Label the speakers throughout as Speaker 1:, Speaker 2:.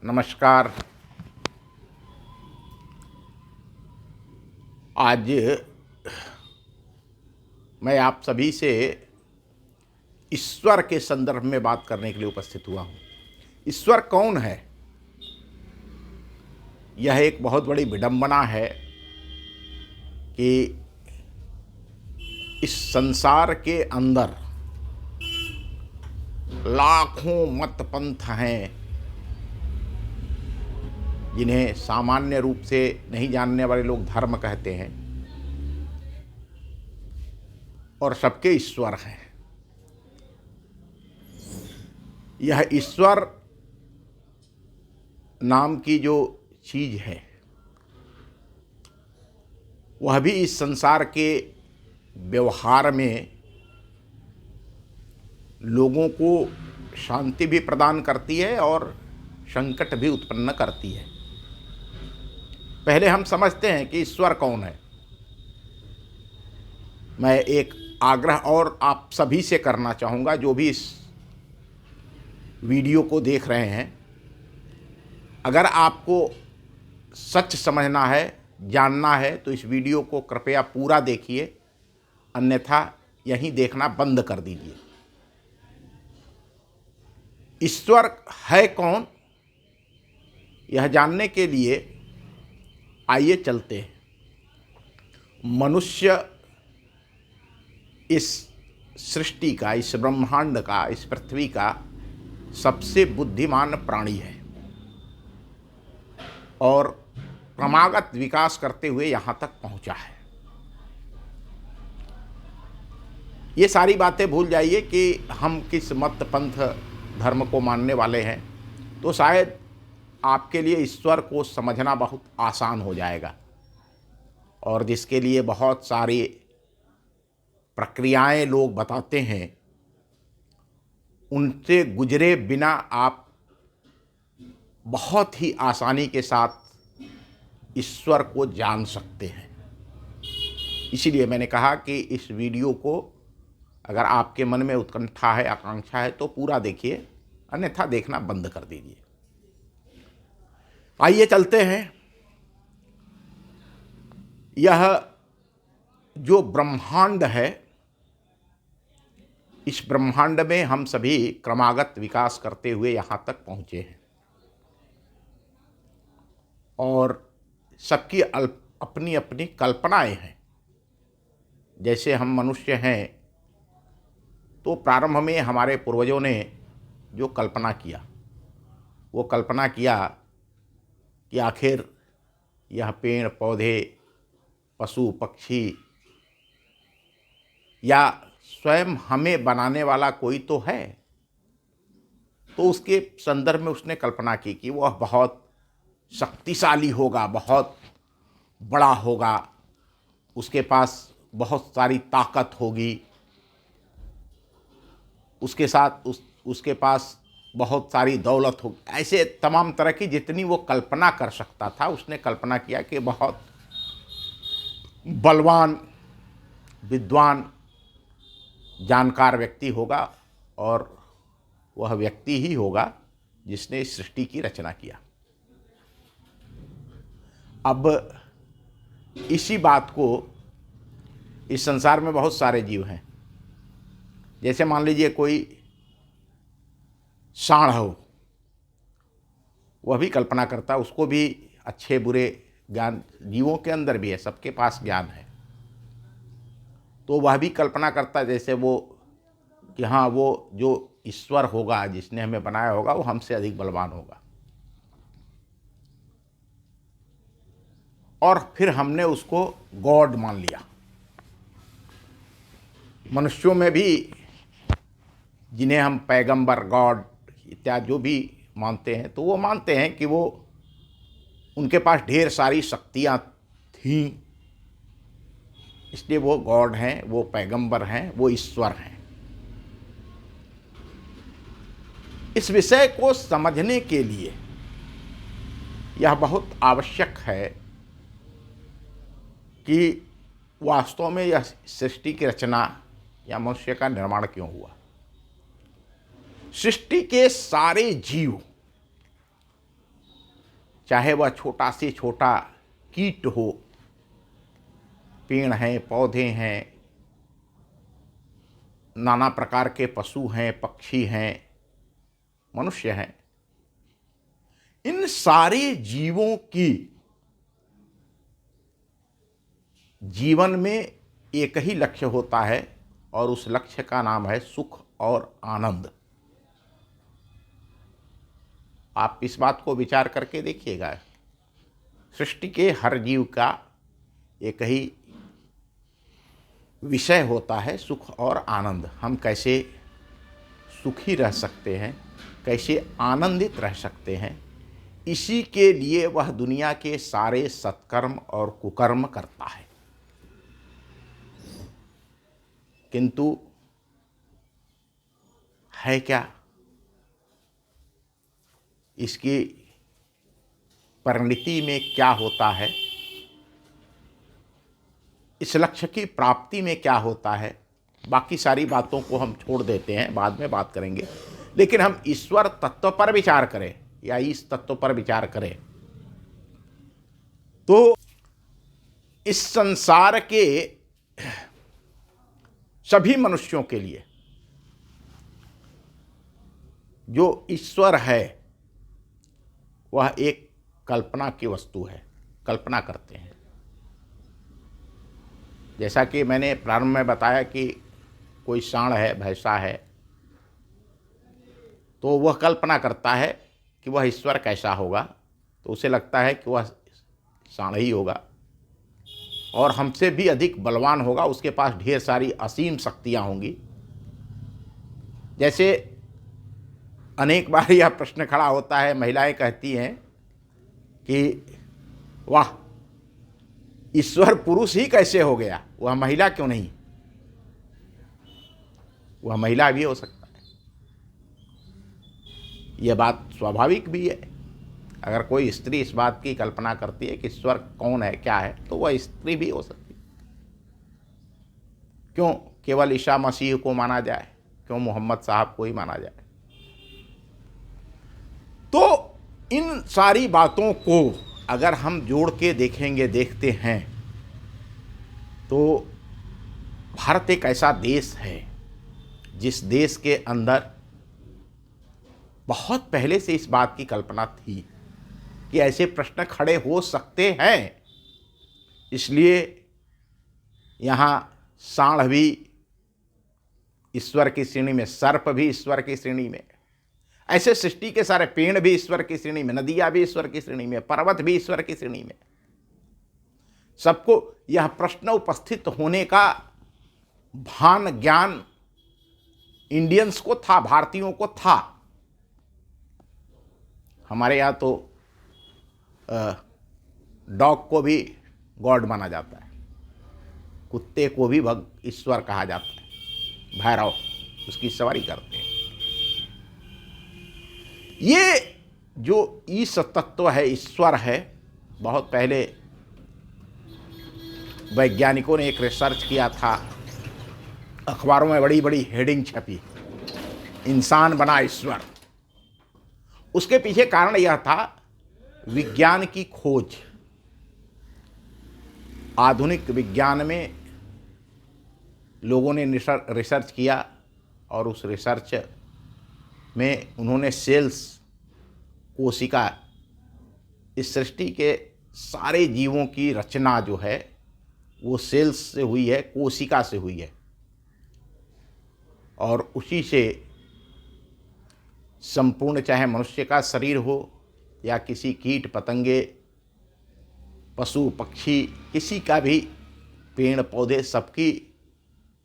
Speaker 1: नमस्कार। आज मैं आप सभी से ईश्वर के संदर्भ में बात करने के लिए उपस्थित हुआ हूँ। ईश्वर कौन है? यह एक बहुत बड़ी विडंबना है कि इस संसार के अंदर लाखों मत पंथ हैं जिन्हें सामान्य रूप से नहीं जानने वाले लोग धर्म कहते हैं, और सबके ईश्वर हैं। यह ईश्वर नाम की जो चीज़ है वह भी इस संसार के व्यवहार में लोगों को शांति भी प्रदान करती है और संकट भी उत्पन्न करती है। पहले हम समझते हैं कि ईश्वर कौन है। मैं एक आग्रह और आप सभी से करना चाहूँगा, जो भी इस वीडियो को देख रहे हैं, अगर आपको सच समझना है, जानना है, तो इस वीडियो को कृपया पूरा देखिए, अन्यथा यहीं देखना बंद कर दीजिए। ईश्वर है कौन, यह जानने के लिए आइए चलते हैं। मनुष्य इस सृष्टि का, इस ब्रह्मांड का, इस पृथ्वी का सबसे बुद्धिमान प्राणी है और क्रमागत विकास करते हुए यहाँ तक पहुँचा है। ये सारी बातें भूल जाइए कि हम किस मत पंथ धर्म को मानने वाले हैं, तो शायद आपके लिए ईश्वर को समझना बहुत आसान हो जाएगा। और जिसके लिए बहुत सारी प्रक्रियाएं लोग बताते हैं, उनसे गुजरे बिना आप बहुत ही आसानी के साथ ईश्वर को जान सकते हैं। इसीलिए मैंने कहा कि इस वीडियो को अगर आपके मन में उत्कंठा है, आकांक्षा है, तो पूरा देखिए, अन्यथा देखना बंद कर दीजिए। आइए चलते हैं। यह जो ब्रह्मांड है, इस ब्रह्मांड में हम सभी क्रमागत विकास करते हुए यहाँ तक पहुँचे हैं और सबकी अपनी अपनी कल्पनाएं हैं। जैसे हम मनुष्य हैं, तो प्रारंभ में हमारे पूर्वजों ने जो कल्पना किया, वो कल्पना किया कि आखिर यह पेड़ पौधे, पशु पक्षी या स्वयं हमें बनाने वाला कोई तो है। तो उसके संदर्भ में उसने कल्पना की कि वह बहुत शक्तिशाली होगा, बहुत बड़ा होगा, उसके पास बहुत सारी ताकत होगी, उसके साथ उसके पास बहुत सारी दौलत हो। ऐसे तमाम तरह की जितनी वो कल्पना कर सकता था, उसने कल्पना किया कि बहुत बलवान, विद्वान, जानकार व्यक्ति होगा और वह व्यक्ति ही होगा जिसने इस सृष्टि की रचना किया। अब इसी बात को, इस संसार में बहुत सारे जीव हैं। जैसे मान लीजिए कोई सांड हो, वह भी कल्पना करता, उसको भी अच्छे बुरे ज्ञान जीवों के अंदर भी है, सबके पास ज्ञान है, तो वह भी कल्पना करता जैसे वो कि हाँ, वो जो ईश्वर होगा, जिसने हमें बनाया होगा, वो हमसे अधिक बलवान होगा। और फिर हमने उसको गॉड मान लिया। मनुष्यों में भी जिन्हें हम पैगंबर, गॉड इत्यादि जो भी मानते हैं, तो वो मानते हैं कि वो उनके पास ढेर सारी शक्तियाँ थीं, इसलिए वो गॉड हैं, वो पैगंबर हैं, वो ईश्वर हैं। इस विषय को समझने के लिए यह बहुत आवश्यक है कि वास्तव में यह सृष्टि की रचना या मनुष्य का निर्माण क्यों हुआ। सृष्टि के सारे जीव चाहे वह छोटा से छोटा कीट हो, पेड़ हैं, पौधे हैं, नाना प्रकार के पशु हैं, पक्षी हैं, मनुष्य हैं, इन सारे जीवों की जीवन में एक ही लक्ष्य होता है और उस लक्ष्य का नाम है सुख और आनंद। आप इस बात को विचार करके देखिएगा, सृष्टि के हर जीव का एक ही विषय होता है सुख और आनंद। हम कैसे सुखी रह सकते हैं, कैसे आनंदित रह सकते हैं, इसी के लिए वह दुनिया के सारे सत्कर्म और कुकर्म करता है। किंतु है क्या? इसकी परिणति में क्या होता है, इस लक्ष्य की प्राप्ति में क्या होता है, बाकी सारी बातों को हम छोड़ देते हैं, बाद में बात करेंगे। लेकिन हम ईश्वर तत्व पर विचार करें या इस तत्व पर विचार करें तो इस संसार के सभी मनुष्यों के लिए जो ईश्वर है वह एक कल्पना की वस्तु है, कल्पना करते हैं। जैसा कि मैंने प्रारंभ में बताया कि कोई सांड है, भैंसा है, तो वह कल्पना करता है कि वह ईश्वर कैसा होगा, तो उसे लगता है कि वह सांड ही होगा और हमसे भी अधिक बलवान होगा, उसके पास ढेर सारी असीम शक्तियां होंगी। जैसे अनेक बार यह प्रश्न खड़ा होता है, महिलाएं कहती हैं कि वाह, ईश्वर पुरुष ही कैसे हो गया, वह महिला क्यों नहीं? वह महिला भी हो सकता है। यह बात स्वाभाविक भी है। अगर कोई स्त्री इस बात की कल्पना करती है कि ईश्वर कौन है, क्या है, तो वह स्त्री भी हो सकती है। क्यों केवल ईसा मसीह को माना जाए, क्यों मोहम्मद साहब को ही माना जाए? तो इन सारी बातों को अगर हम जोड़ के देखेंगे, देखते हैं, तो भारत एक ऐसा देश है जिस देश के अंदर बहुत पहले से इस बात की कल्पना थी कि ऐसे प्रश्न खड़े हो सकते हैं। इसलिए यहाँ सांड भी ईश्वर की श्रेणी में, सर्प भी ईश्वर की श्रेणी में, ऐसे सृष्टि के सारे पेड़ भी ईश्वर की श्रेणी में, नदियां भी ईश्वर की श्रेणी में, पर्वत भी ईश्वर की श्रेणी में। सबको यह प्रश्न उपस्थित होने का भान ज्ञान इंडियंस को था, भारतीयों को था। हमारे यहाँ तो डॉग को भी गॉड माना जाता है, कुत्ते को भी ईश्वर कहा जाता है, भैरव उसकी सवारी करते हैं। ये जो ईश तत्व है, ईश्वर है, बहुत पहले वैज्ञानिकों ने एक रिसर्च किया था, अखबारों में बड़ी बड़ी हेडिंग छपी, इंसान बना ईश्वर। उसके पीछे कारण यह था विज्ञान की खोज। आधुनिक विज्ञान में लोगों ने रिसर्च किया और उस रिसर्च में उन्होंने सेल्स, कोशिका, इस सृष्टि के सारे जीवों की रचना जो है वो सेल्स से हुई है, कोशिका से हुई है, और उसी से संपूर्ण, चाहे मनुष्य का शरीर हो या किसी कीट पतंगे, पशु पक्षी, किसी का भी, पेड़ पौधे, सबकी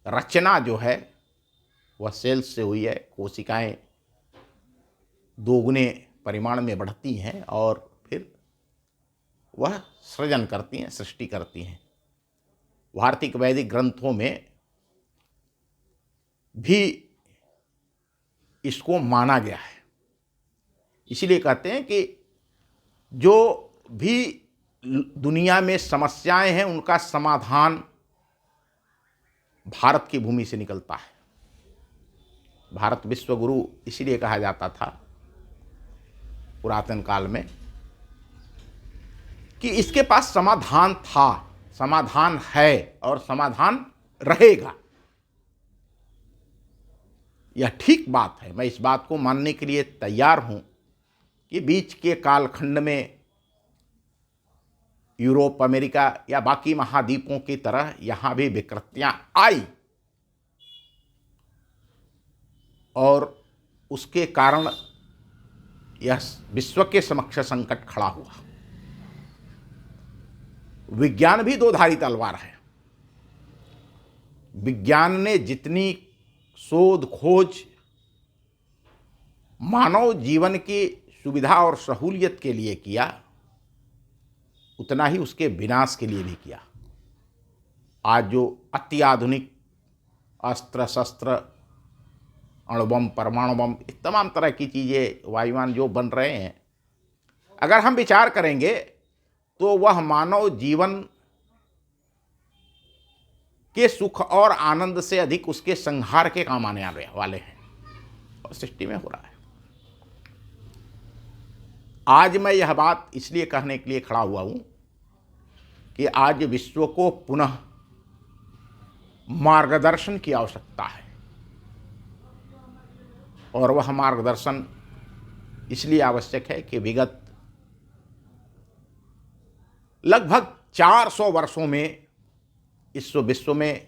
Speaker 1: रचना जो है वह सेल्स से हुई है। कोशिकाएं दोगुने परिमाण में बढ़ती हैं और फिर वह सृजन करती हैं, सृष्टि करती हैं। भारतीय वैदिक ग्रंथों में भी इसको माना गया है। इसीलिए कहते हैं कि जो भी दुनिया में समस्याएं हैं उनका समाधान भारत की भूमि से निकलता है। भारत विश्व गुरु इसीलिए कहा जाता था पुरातन काल में कि इसके पास समाधान था, समाधान है और समाधान रहेगा। यह ठीक बात है, मैं इस बात को मानने के लिए तैयार हूं कि बीच के कालखंड में यूरोप, अमेरिका या बाकी महाद्वीपों की तरह यहां भी विकृतियां आई और उसके कारण यह विश्व के समक्ष संकट खड़ा हुआ। विज्ञान भी दो धारी तलवार है। विज्ञान ने जितनी शोध खोज मानव जीवन की सुविधा और सहूलियत के लिए किया, उतना ही उसके विनाश के लिए भी किया। आज जो अति आधुनिक अस्त्र शस्त्र, अणुबम, परमाणु बम, तमाम तरह की चीज़ें, वायुयान जो बन रहे हैं, अगर हम विचार करेंगे तो वह मानव जीवन के सुख और आनंद से अधिक उसके संहार के काम आने वाले हैं और सृष्टि में हो रहा है। आज मैं यह बात इसलिए कहने के लिए खड़ा हुआ हूं कि आज विश्व को पुनः मार्गदर्शन की आवश्यकता है और वह मार्गदर्शन इसलिए आवश्यक है कि विगत लगभग 400 वर्षों में इस विश्व में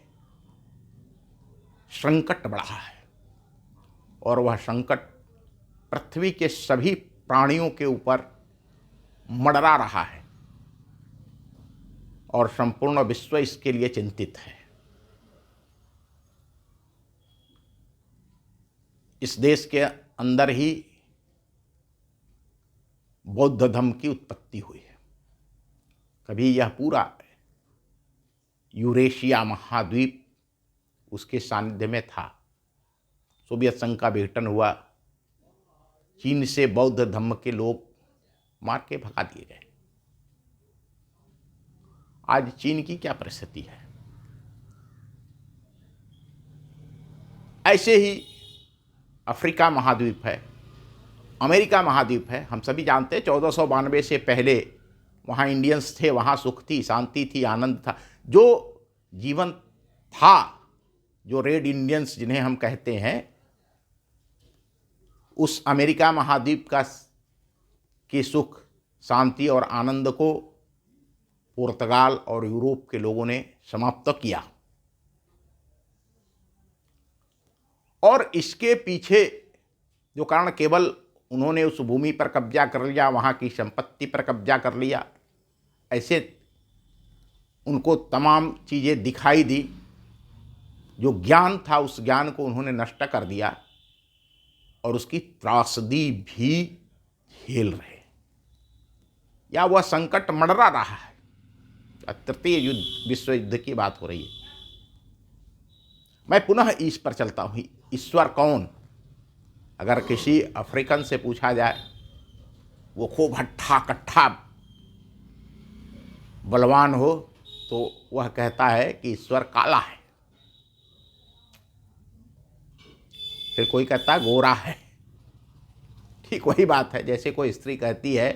Speaker 1: संकट बढ़ा है और वह संकट पृथ्वी के सभी प्राणियों के ऊपर मंडरा रहा है और संपूर्ण विश्व इसके लिए चिंतित है। इस देश के अंदर ही बौद्ध धर्म की उत्पत्ति हुई है। कभी यह पूरा यूरेशिया महाद्वीप उसके सानिध्य में था। सोवियत संघ का विघटन हुआ, चीन से बौद्ध धर्म के लोग मार के भगा दिए गए। आज चीन की क्या परिस्थिति है? ऐसे ही अफ्रीका महाद्वीप है, अमेरिका महाद्वीप है। हम सभी जानते हैं 1492 से पहले वहाँ इंडियंस थे, वहाँ सुख थी, शांति थी, आनंद था। जो जीवन था, जो रेड इंडियंस जिन्हें हम कहते हैं, उस अमेरिका महाद्वीप की सुख, शांति और आनंद को पुर्तगाल और यूरोप के लोगों ने समाप्त किया। और इसके पीछे जो कारण, केवल उन्होंने उस भूमि पर कब्जा कर लिया, वहाँ की संपत्ति पर कब्जा कर लिया, ऐसे उनको तमाम चीज़ें दिखाई दी। जो ज्ञान था उस ज्ञान को उन्होंने नष्ट कर दिया और उसकी त्रासदी भी झेल रहे, या वह संकट मंडरा रहा है। तृतीय युद्ध, विश्व युद्ध की बात हो रही है। मैं पुनः इस पर चलता हूँ, ईश्वर कौन? अगर किसी अफ्रीकन से पूछा जाए, वो खूब हट्ठा कट्ठा बलवान हो, तो वह कहता है कि ईश्वर काला है। फिर कोई कहता है गोरा है। ठीक वही बात है जैसे कोई स्त्री कहती है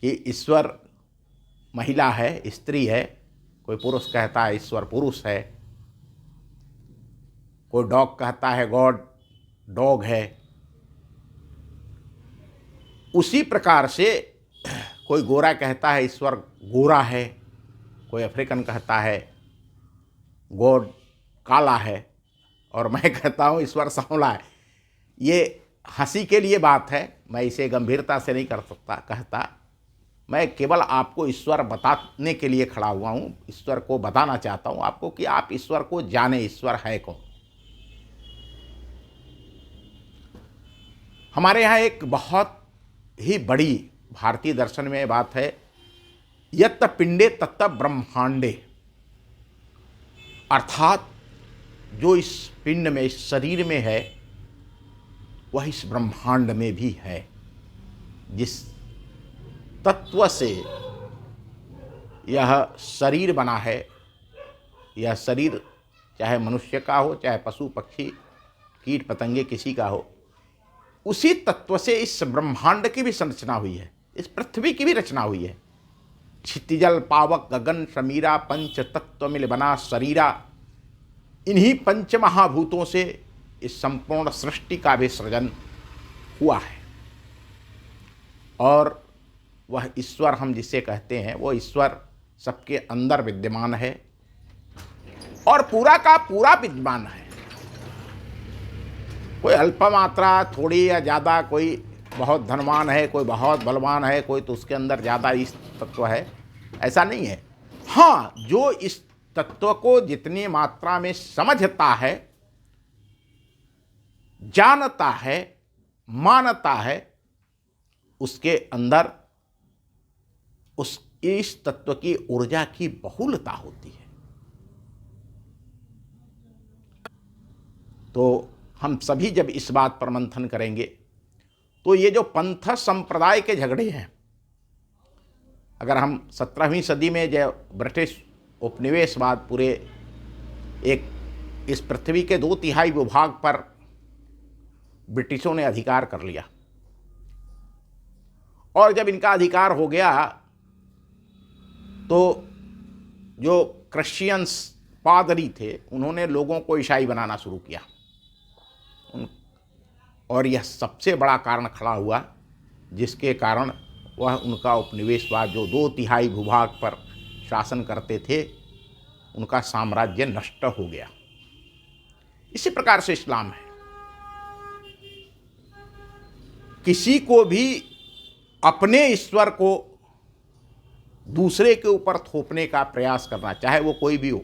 Speaker 1: कि ईश्वर महिला है, स्त्री है। कोई पुरुष कहता है ईश्वर पुरुष है। कोई डॉग कहता है गॉड डॉग है। उसी प्रकार से कोई गोरा कहता है ईश्वर गोरा है, कोई अफ्रीकन कहता है गॉड काला है, और मैं कहता हूँ ईश्वर सांवला है। ये हंसी के लिए बात है, मैं इसे गंभीरता से नहीं कर सकता कहता। मैं केवल आपको ईश्वर बताने के लिए खड़ा हुआ हूँ, ईश्वर को बताना चाहता हूँ आपको कि आप ईश्वर को जाने, ईश्वर है कौन। हमारे यहाँ एक बहुत ही बड़ी भारतीय दर्शन में बात है, यत् पिंडे तत् ब्रह्मांडे, अर्थात जो इस पिंड में, इस शरीर में है, वह इस ब्रह्मांड में भी है। जिस तत्व से यह शरीर बना है, यह शरीर चाहे मनुष्य का हो, चाहे पशु पक्षी कीट पतंगे किसी का हो, उसी तत्व से इस ब्रह्मांड की भी संरचना हुई है। इस पृथ्वी की भी रचना हुई है। क्षितिजल पावक गगन समीरा पंच तत्व मिल बना शरीरा। इन्हीं पंच महाभूतों से इस संपूर्ण सृष्टि का भी सृजन हुआ है। और वह ईश्वर हम जिसे कहते हैं, वो ईश्वर सबके अंदर विद्यमान है और पूरा का पूरा विद्यमान है। कोई अल्प मात्रा थोड़ी या ज़्यादा, कोई बहुत धनवान है, कोई बहुत बलवान है, कोई तो उसके अंदर ज़्यादा इस तत्व है, ऐसा नहीं है। हाँ, जो इस तत्व को जितनी मात्रा में समझता है, जानता है, मानता है, उसके अंदर उस इस तत्व की ऊर्जा की बहुलता होती है। तो हम सभी जब इस बात पर मंथन करेंगे तो ये जो पंथ संप्रदाय के झगड़े हैं, अगर हम 17वीं सदी में जो ब्रिटिश उपनिवेशवाद पूरे एक इस पृथ्वी के 2/3 भूभाग पर ब्रिटिशों ने अधिकार कर लिया, और जब इनका अधिकार हो गया तो जो क्रिश्चियंस पादरी थे उन्होंने लोगों को ईसाई बनाना शुरू किया, और यह सबसे बड़ा कारण खड़ा हुआ जिसके कारण वह उनका उपनिवेशवाद जो 2/3 भूभाग पर शासन करते थे, उनका साम्राज्य नष्ट हो गया। इसी प्रकार से इस्लाम है। किसी को भी अपने ईश्वर को दूसरे के ऊपर थोपने का प्रयास करना, चाहे वो कोई भी हो,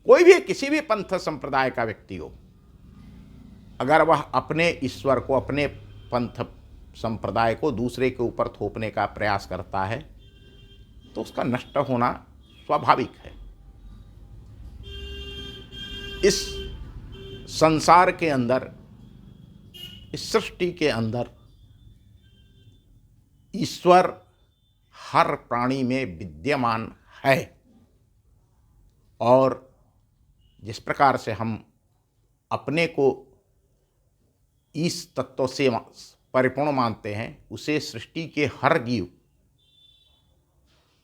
Speaker 1: कोई भी किसी भी पंथ संप्रदाय का व्यक्ति हो, अगर वह अपने ईश्वर को, अपने पंथ संप्रदाय को दूसरे के ऊपर थोपने का प्रयास करता है तो उसका नष्ट होना स्वाभाविक है। इस संसार के अंदर, इस सृष्टि के अंदर ईश्वर हर प्राणी में विद्यमान है, और जिस प्रकार से हम अपने को इस तत्व से परिपूर्ण मानते हैं, उसे सृष्टि के हर जीव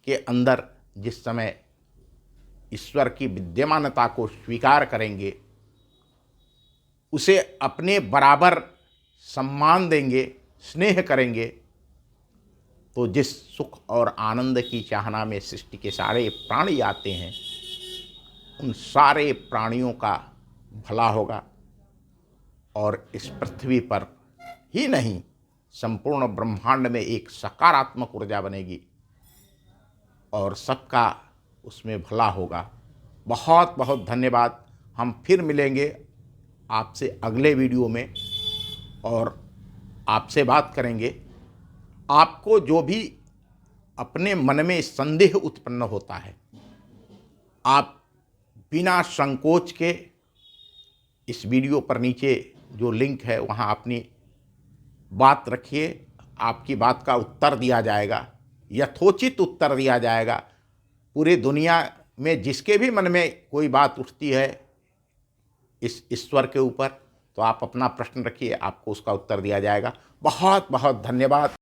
Speaker 1: के अंदर जिस समय ईश्वर की विद्यमानता को स्वीकार करेंगे, उसे अपने बराबर सम्मान देंगे, स्नेह करेंगे, तो जिस सुख और आनंद की चाहना में सृष्टि के सारे प्राणी आते हैं, उन सारे प्राणियों का भला होगा, और इस पृथ्वी पर ही नहीं, संपूर्ण ब्रह्मांड में एक सकारात्मक ऊर्जा बनेगी और सबका उसमें भला होगा। बहुत बहुत धन्यवाद। हम फिर मिलेंगे आपसे अगले वीडियो में और आपसे बात करेंगे। आपको जो भी अपने मन में संदेह उत्पन्न होता है, आप बिना संकोच के इस वीडियो पर नीचे जो लिंक है वहाँ अपनी बात रखिए। आपकी बात का उत्तर दिया जाएगा, यथोचित उत्तर दिया जाएगा। पूरी दुनिया में जिसके भी मन में कोई बात उठती है इस ईश्वर के ऊपर, तो आप अपना प्रश्न रखिए, आपको उसका उत्तर दिया जाएगा। बहुत बहुत धन्यवाद।